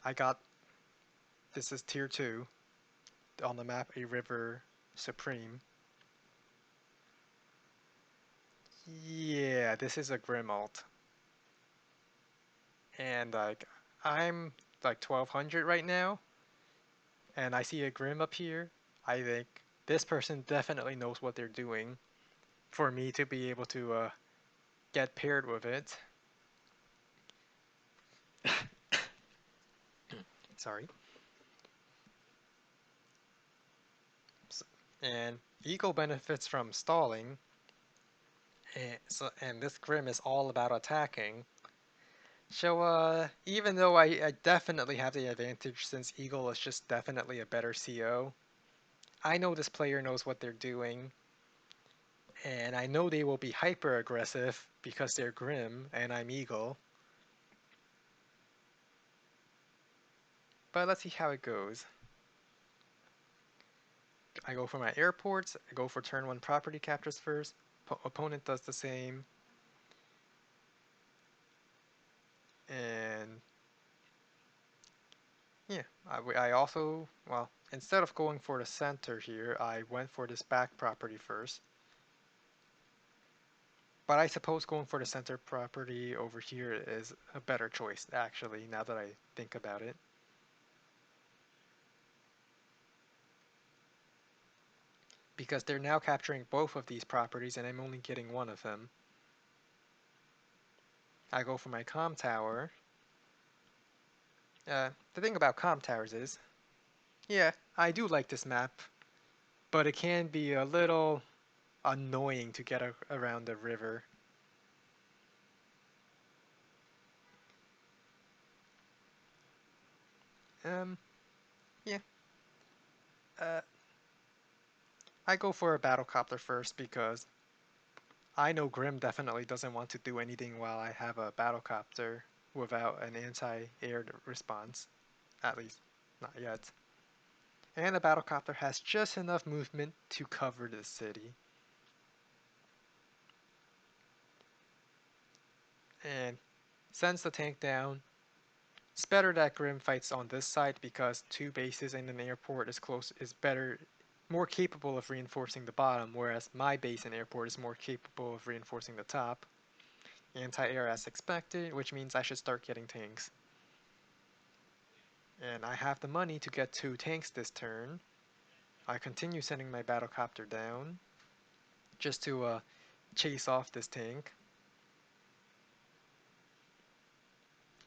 I got, this is tier 2 on the map, a river supreme. Yeah, this is a Grimm Alt. And like, I'm like 1200 right now, and I see a Grimm up here. I think this person definitely knows what they're doing for me to be able to get paired with it. Sorry. And Eagle benefits from stalling, and this Grimm is all about attacking. So even though I definitely have the advantage since Eagle is just definitely a better CO, I know this player knows what they're doing, and I know they will be hyper aggressive because they're Grimm and I'm Eagle. But let's see how it goes. I go for my airports, I go for turn 1 property captures first, opponent does the same, and yeah, I also, well, instead of going for the center here, I went for this back property first. But I suppose going for the center property over here is a better choice, actually, now that I think about it. Because they're now capturing both of these properties and I'm only getting one of them. I go for my comm tower. The thing about comm towers is, yeah, I do like this map, but it can be a little annoying to get around the river. Yeah. Uh, I go for a battlecopter first because I know Grimm definitely doesn't want to do anything while I have a battlecopter without an anti-air response. At least, not yet. And the battlecopter has just enough movement to cover the city. And sends the tank down. It's better that Grimm fights on this side because 2 bases and an airport is better, more capable of reinforcing the bottom, whereas my base and airport is more capable of reinforcing the top. Anti-air as expected, which means I should start getting tanks. And I have the money to get 2 tanks this turn. I continue sending my battlecopter down just to chase off this tank.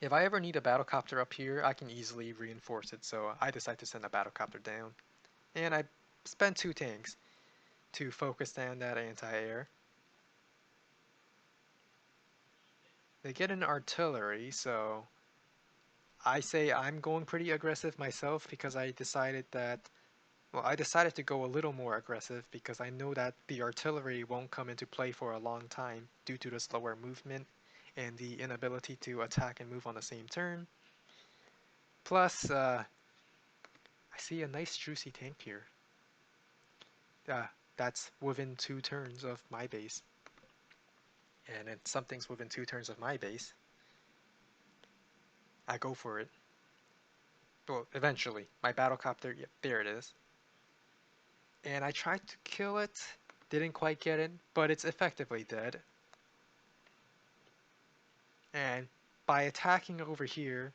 If I ever need a battlecopter up here, I can easily reinforce it, so I decide to send a battlecopter down. And I spent 2 tanks to focus down that anti-air. They get an artillery, so I say I'm going pretty aggressive myself because I decided to go a little more aggressive because I know that the artillery won't come into play for a long time due to the slower movement and the inability to attack and move on the same turn. Plus, I see a nice juicy tank here. That's within 2 turns of my base. And if something's within 2 turns of my base, I go for it. Well, eventually. My battlecopter, yep, there it is. And I tried to kill it, didn't quite get it, but it's effectively dead. And by attacking over here,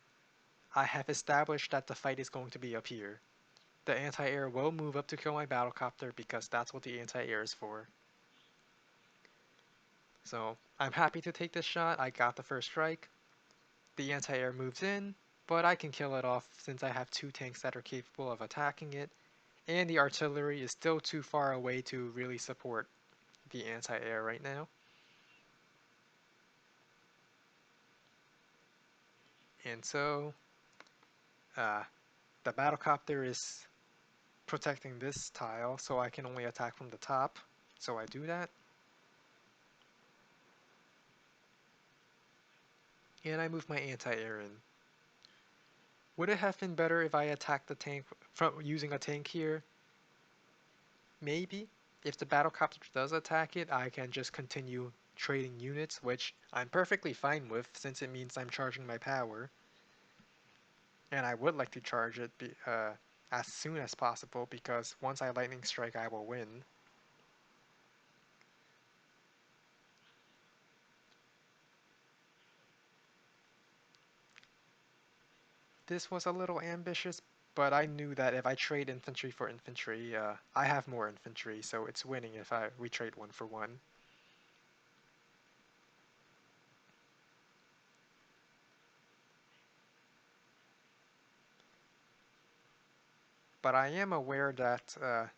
I have established that the fight is going to be up here. The anti-air will move up to kill my battlecopter because that's what the anti-air is for. So I'm happy to take this shot. I got the first strike. The anti-air moves in, but I can kill it off since I have 2 tanks that are capable of attacking it, and the artillery is still too far away to really support the anti-air right now. And so uh, the battlecopter is protecting this tile, so I can only attack from the top. So I do that. And I move my anti-air in. Would it have been better if I attacked the tank from using a tank here? Maybe. If the battlecopter does attack it, I can just continue trading units, which I'm perfectly fine with since it means I'm charging my power. and I would like to charge it as soon as possible because once I lightning strike, I will win. This was a little ambitious, but I knew that if I trade infantry for infantry, I have more infantry, so it's winning if we trade one for one. But I am aware that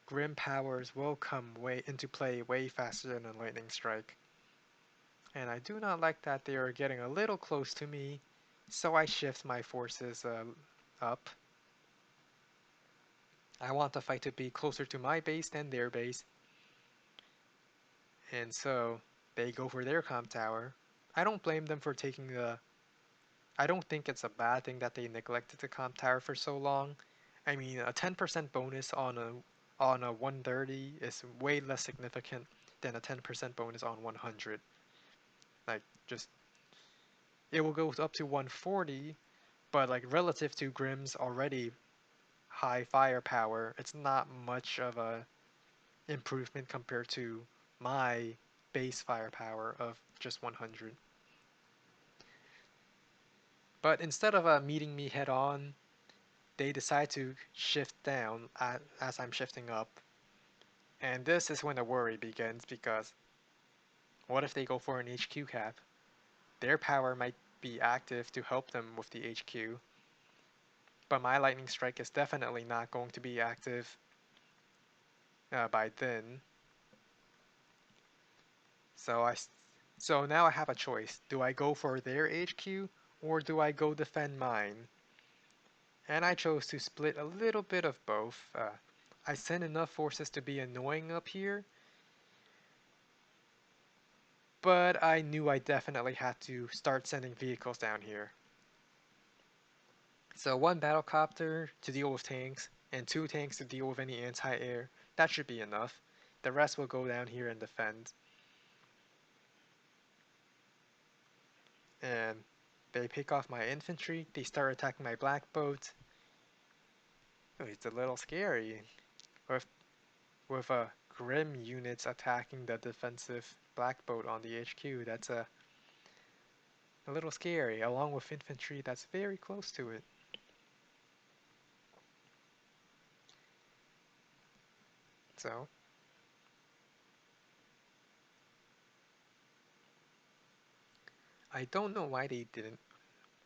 Grim powers will come way into play way faster than a lightning strike. And I do not like that they are getting a little close to me, so I shift my forces up. I want the fight to be closer to my base than their base, and so they go for their comp tower. I don't blame them for taking the. I don't think it's a bad thing that they neglected the comp tower for so long. I mean, a 10% bonus on a 130 is way less significant than a 10% bonus on 100. Like, just it will go up to 140, but like relative to Grimm's already high firepower, it's not much of a improvement compared to my base firepower of just 100. But instead of meeting me head on, they decide to shift down as I'm shifting up. And this is when the worry begins because what if they go for an HQ cap? Their power might be active to help them with the HQ, but my lightning strike is definitely not going to be active by then. So so now I have a choice. Do I go for their HQ or do I go defend mine? And I chose to split a little bit of both. I sent enough forces to be annoying up here, but I knew I definitely had to start sending vehicles down here. So one battlecopter to deal with tanks, and two tanks to deal with any anti-air. That should be enough. The rest will go down here and defend. And they pick off my infantry, they start attacking my black boat. Oh, it's a little scary. With Grimm units attacking the defensive black boat on the HQ, that's a little scary, along with infantry that's very close to it. So, I don't know why they didn't.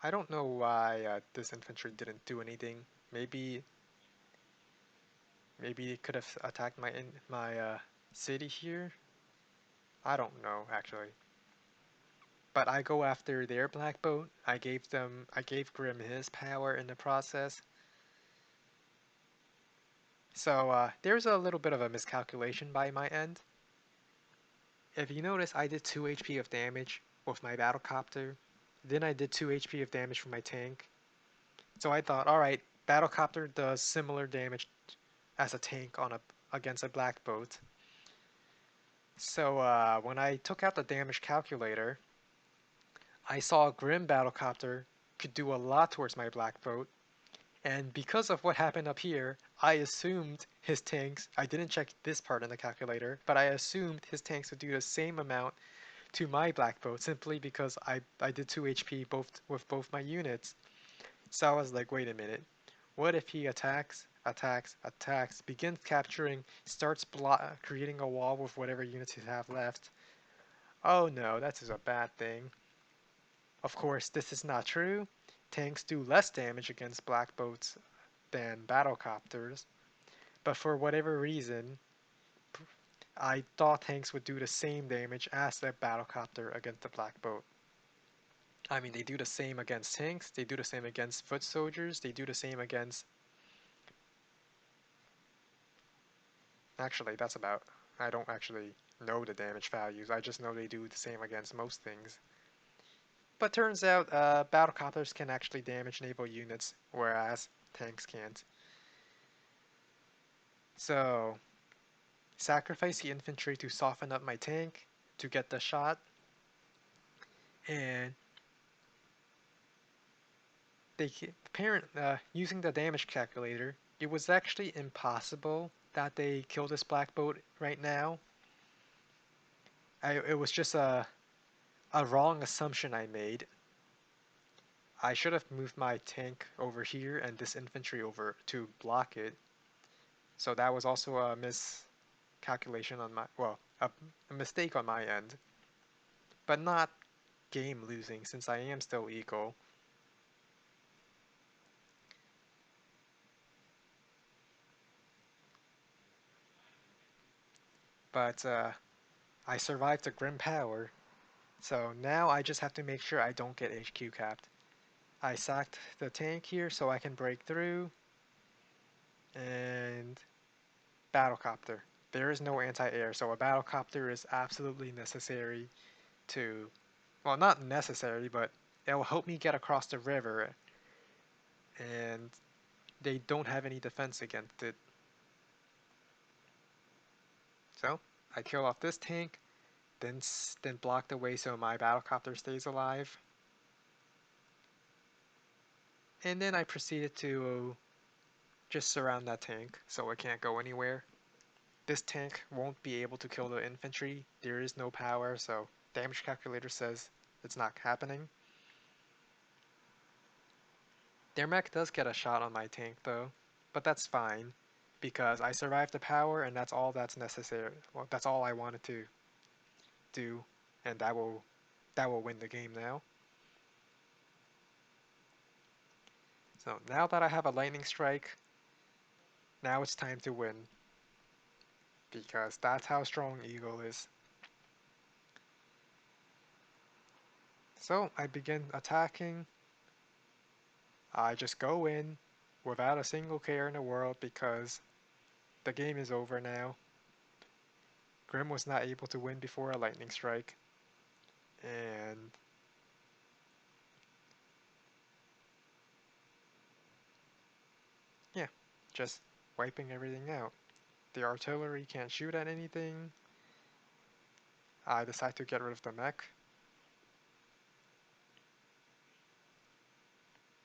I don't know why this infantry didn't do anything. Maybe they could have attacked my city here. I don't know actually. But I go after their black boat. I gave Grimm his power in the process. So there's a little bit of a miscalculation by my end. If you notice, I did 2 HP of damage with my battlecopter. Then I did 2 HP of damage from my tank. So I thought, alright, battlecopter does similar damage as a tank on against a black boat. So when I took out the damage calculator, I saw a Grimm battlecopter could do a lot towards my black boat. And because of what happened up here, I assumed his tanks, I didn't check this part in the calculator, but I assumed his tanks would do the same amount to my black boat simply because I did 2 HP with both my units. So I was like, wait a minute. What if he attacks, begins capturing, starts creating a wall with whatever units he have left? Oh no, that is a bad thing. Of course, this is not true. Tanks do less damage against black boats than battlecopters, but for whatever reason, I thought tanks would do the same damage as the battlecopter against the black boat. I mean, they do the same against tanks, they do the same against foot soldiers, they do the same against... Actually, that's about... I don't actually know the damage values, I just know they do the same against most things. But turns out, battlecopters can actually damage naval units, whereas tanks can't. So, sacrifice the infantry to soften up my tank to get the shot, and parent using the damage calculator, it was actually impossible that they kill this black boat right now. It was just a wrong assumption I made. I should have moved my tank over here and this infantry over to block it. So that was also a miscalculation on my, well, a mistake on my end, but not game losing since I am still equal. But I survived the Grim Power, so now I just have to make sure I don't get HQ capped. I sacked the tank here so I can break through, and battlecopter. There is no anti-air, so a battlecopter is absolutely necessary to, well, not necessary, but it will help me get across the river, and they don't have any defense against it. So I kill off this tank, then block the way so my battlecopter stays alive, and then I proceeded to just surround that tank so it can't go anywhere. This tank won't be able to kill the infantry. There is no power, so damage calculator says it's not happening. Their mech does get a shot on my tank though, but that's fine because I survived the power and that's all that's necessary. Well, that's all I wanted to do, and that will win the game now. So now that I have a lightning strike, now it's time to win because that's how strong Eagle is. So I begin attacking. I just go in without a single care in the world because the game is over now. Grimm was not able to win before a lightning strike. And yeah, just wiping everything out. The artillery can't shoot at anything. I decide to get rid of the mech.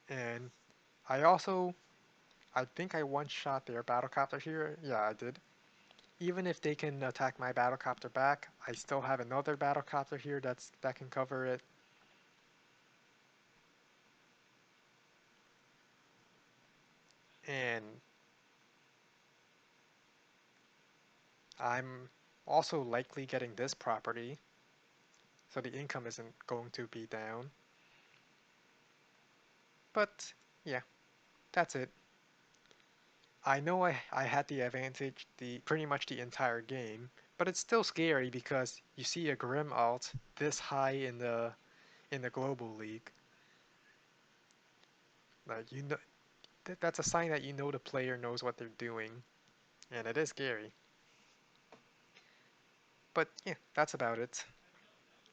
And I think I one-shot their battlecopter here. Yeah, I did. Even if they can attack my battlecopter back, I still have another battlecopter here that can cover it. And I'm also likely getting this property, so the income isn't going to be down. But yeah, that's it. I know I had the advantage the pretty much the entire game, but it's still scary because you see a Grimm Alt this high in the global league. Like you know that's a sign that you know the player knows what they're doing, and it is scary. But yeah, that's about it.